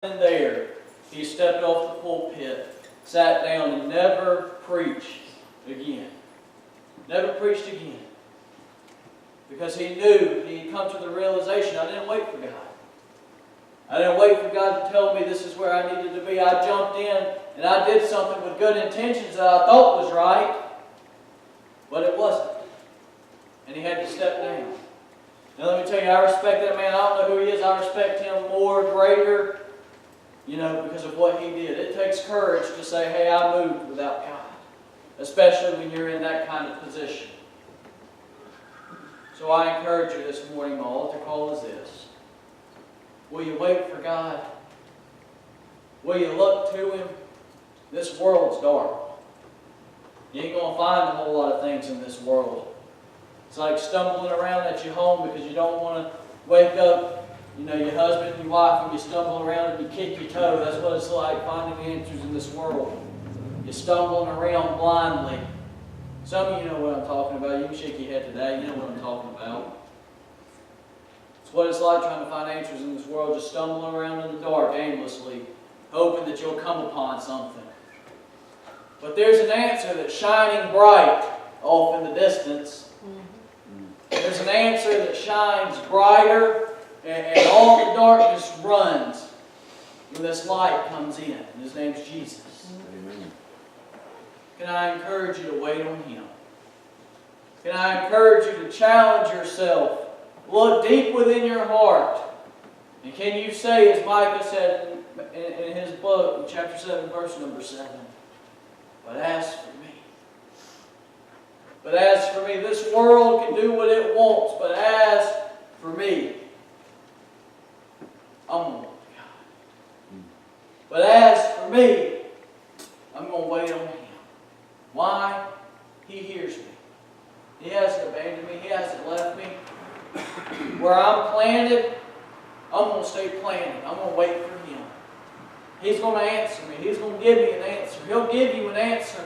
And there, he stepped off the pulpit, sat down, and never preached again. Never preached again. Because he knew, he had come to the realization, I didn't wait for God. I didn't wait for God to tell me this is where I needed to be. I jumped in and I did something with good intentions that I thought was right, but it wasn't. And he had to step down. Now let me tell you, I respect that man. I don't know who he is. I respect him more, greater, because of what he did. It takes courage to say, hey, I moved without God. Especially when you're in that kind of position. So I encourage you this morning, my altar call is this. Will you wait for God? Will you look to Him? This world's dark. You ain't going to find a whole lot of things in this world. It's like stumbling around at your home because you don't want to wake up, your husband and your wife, and you stumble around and you kick your toe. That's what it's like finding the answers in this world. You're stumbling around blindly. Some of you know what I'm talking about. You can shake your head today. You know what I'm talking about. It's what it's like trying to find answers in this world, just stumbling around in the dark aimlessly, hoping that you'll come upon something. But there's an answer that's shining bright off in the distance. There's an answer that shines brighter, and all the darkness runs when this light comes in. And His name's Jesus. Amen. Can I encourage you to wait on Him? Can I encourage you to challenge yourself? Look deep within your heart. And can you say, as Micah said in his book, in chapter 7, verse number 7, but as for me, this world can do what it wants, but as for me, I'm going to wait for God. But as for me, I'm going to wait on Him. Why? He hears me. He hasn't abandoned me. He hasn't left me. Where I'm planted, I'm going to stay planted. I'm going to wait for Him. He's going to answer me. He's going to give me an answer. He'll give you an answer.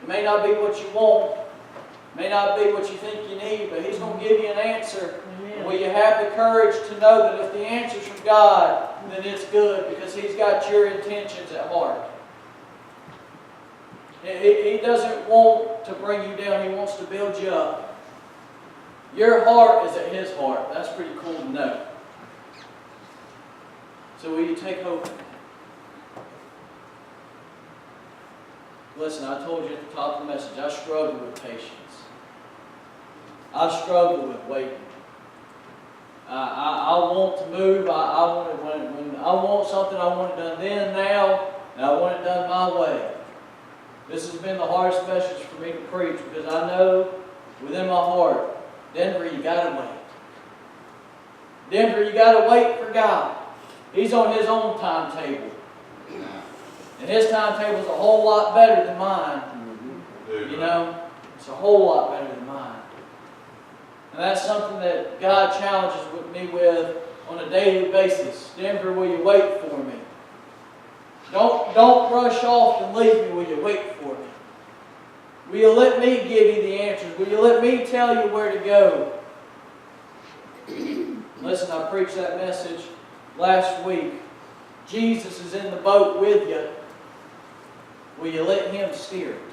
It may not be what you want. It may not be what you think you need, but He's going to give you an answer. And will you have the courage to know that if the answer's from God, then it's good because He's got your intentions at heart. He doesn't want to bring you down. He wants to build you up. Your heart is at His heart. That's pretty cool to know. So will you take hope? Listen, I told you at the top of the message, I struggle with patience. I struggle with waiting. I want to move. When I want something, I want it done then, now, and I want it done my way. This has been the hardest message for me to preach because I know within my heart, Denver, you got to wait. Denver, you got to wait for God. He's on His own timetable. And His timetable is a whole lot better than mine. It's a whole lot better than mine. And that's something that God challenges me with on a daily basis. Denver, will you wait for me? Don't rush off and leave me. Will you wait for me? Will you let me give you the answers? Will you let me tell you where to go? Listen, I preached that message last week. Jesus is in the boat with you. Will you let Him steer it?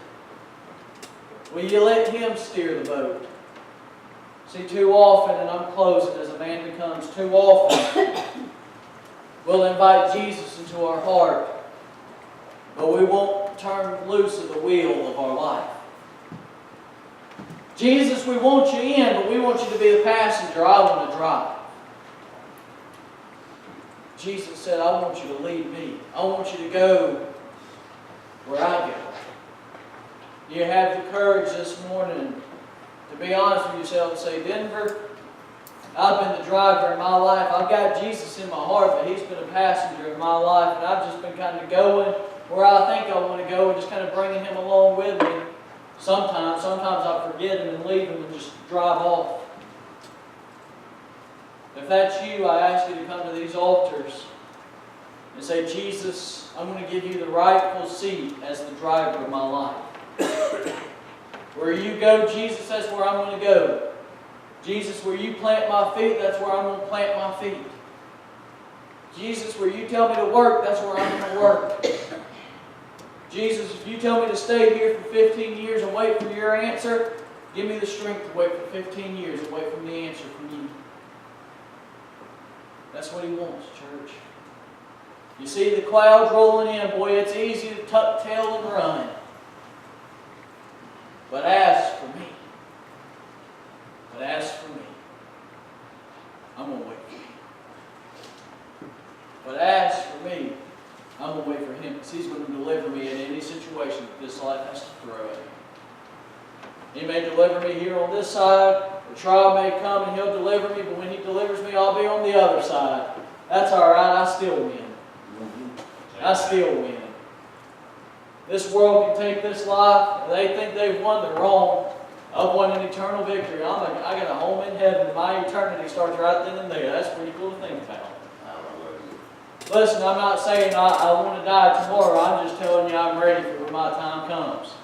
Will you let Him steer the boat? See, too often, and I'm closing as Amanda comes, too often we'll invite Jesus into our heart, but we won't turn loose of the wheel of our life. Jesus, we want you in, but we want you to be the passenger. I want to drive. Jesus said, I want you to lead me. I want you to go where I go. Do you have the courage this morning to be honest with yourself and say, Denver, I've been the driver in my life. I've got Jesus in my heart, but He's been a passenger in my life. And I've just been kind of going where I think I want to go and just kind of bringing Him along with me. Sometimes I forget Him and leave Him and just drive off. If that's you, I ask you to come to these altars and say, Jesus, I'm going to give you the rightful seat as the driver of my life. Where you go, Jesus, that's where I'm going to go. Jesus, where you plant my feet, that's where I'm going to plant my feet. Jesus, where you tell me to work, that's where I'm going to work. Jesus, if you tell me to stay here for 15 years and wait for your answer, give me the strength to wait for 15 years and wait for the answer from you. That's what He wants, church. You see the clouds rolling in, boy, it's easy to tuck tail and run. But as for me, I'm going to wait for you. But as for me, I'm going to wait for Him, because He's going to deliver me in any situation that this life has to throw at me. He may deliver me here on this side, the trial may come and He'll deliver me, but when He delivers me, I'll be on the other side. That's all right, I still win. I still win. This world can take this life, and they think they've won the wrong. I've won an eternal victory. I got a home in heaven. My eternity starts right then and there. That's pretty cool to think about. Listen, I'm not saying I want to die tomorrow. I'm just telling you I'm ready for when my time comes.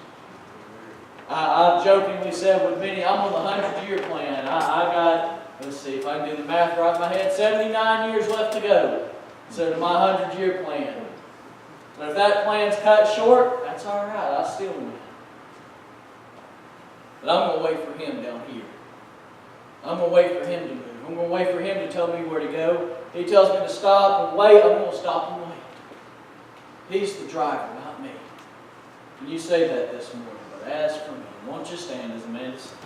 I've jokingly said with many, I'm on the 100-year plan. I got, let's see if I can do the math right in my head, 79 years left to go. So to my 100-year plan. But if that plan's cut short, that's all right. I still win. But I'm going to wait for Him down here. I'm going to wait for Him to move. I'm going to wait for Him to tell me where to go. He tells me to stop and wait. I'm going to stop and wait. He's the driver, not me. And you say that this morning. But as for me, won't you stand as a man sings?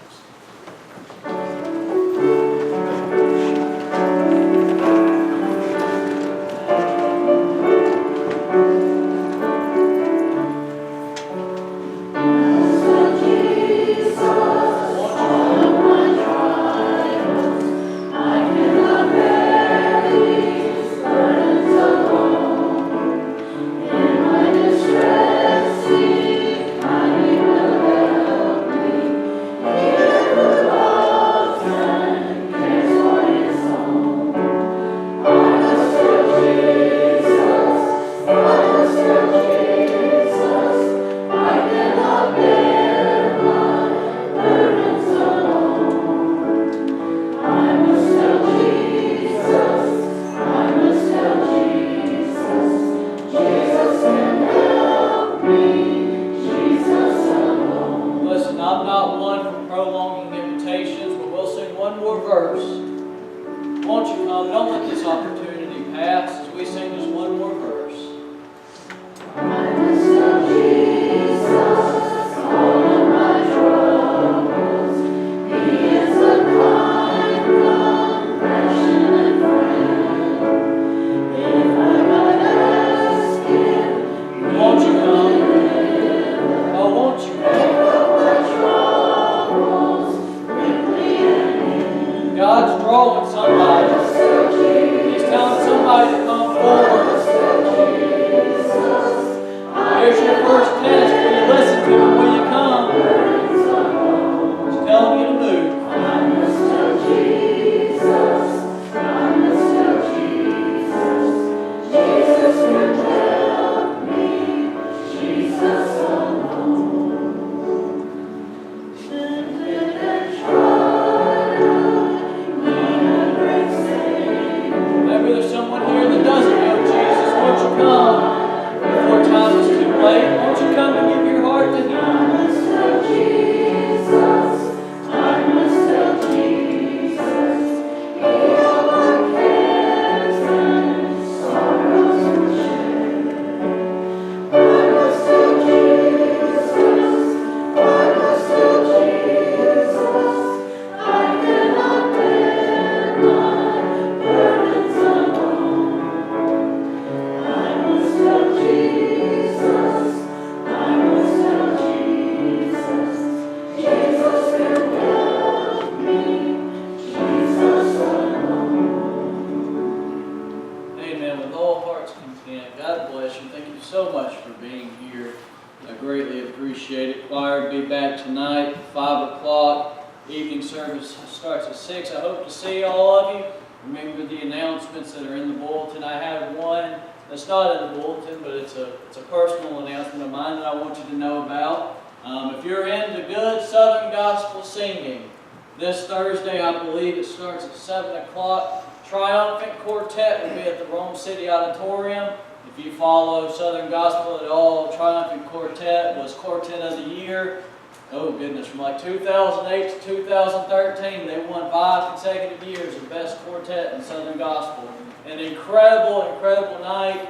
Triumphant Quartet will be at the Rome City Auditorium. If you follow Southern Gospel at all, Triumphant Quartet was Quartet of the Year. Oh goodness, from like 2008 to 2013, they won 5 consecutive years of Best Quartet in Southern Gospel. An incredible, incredible night.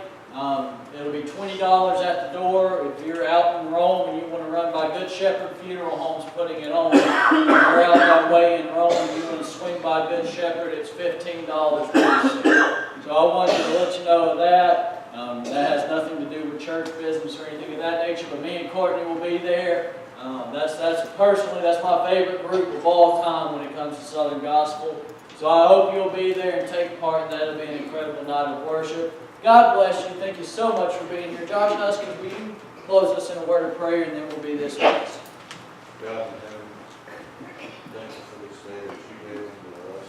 It'll be $20 at the door. If you're out in Rome and you want to run by Good Shepherd Funeral Homes putting it on, if you're out that way in Rome and you want to swing by Good Shepherd, it's $15 per seat. So I wanted to let you know of that. That has nothing to do with church business or anything of that nature, but me and Courtney will be there. That's my favorite group of all time when it comes to Southern Gospel. So I hope you'll be there and take part in that. It'll be an incredible night of worship. God bless you. Thank you so much for being here. Josh Nuskins, will you close us in a word of prayer, and then we'll be dismissed. God in heaven, thank you for this day that you gave unto us.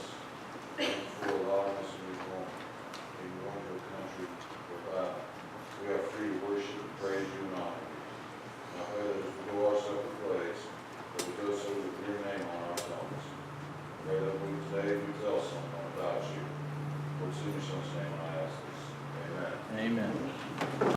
Thank you for allowing us to be born in your country whereby we are free to worship and praise you and honor you. And I pray that as we go our separate ways, that we do so with your name on our tongues. I pray that we today we tell someone about you. Lord, in your son's name I ask this. Amen. Amen.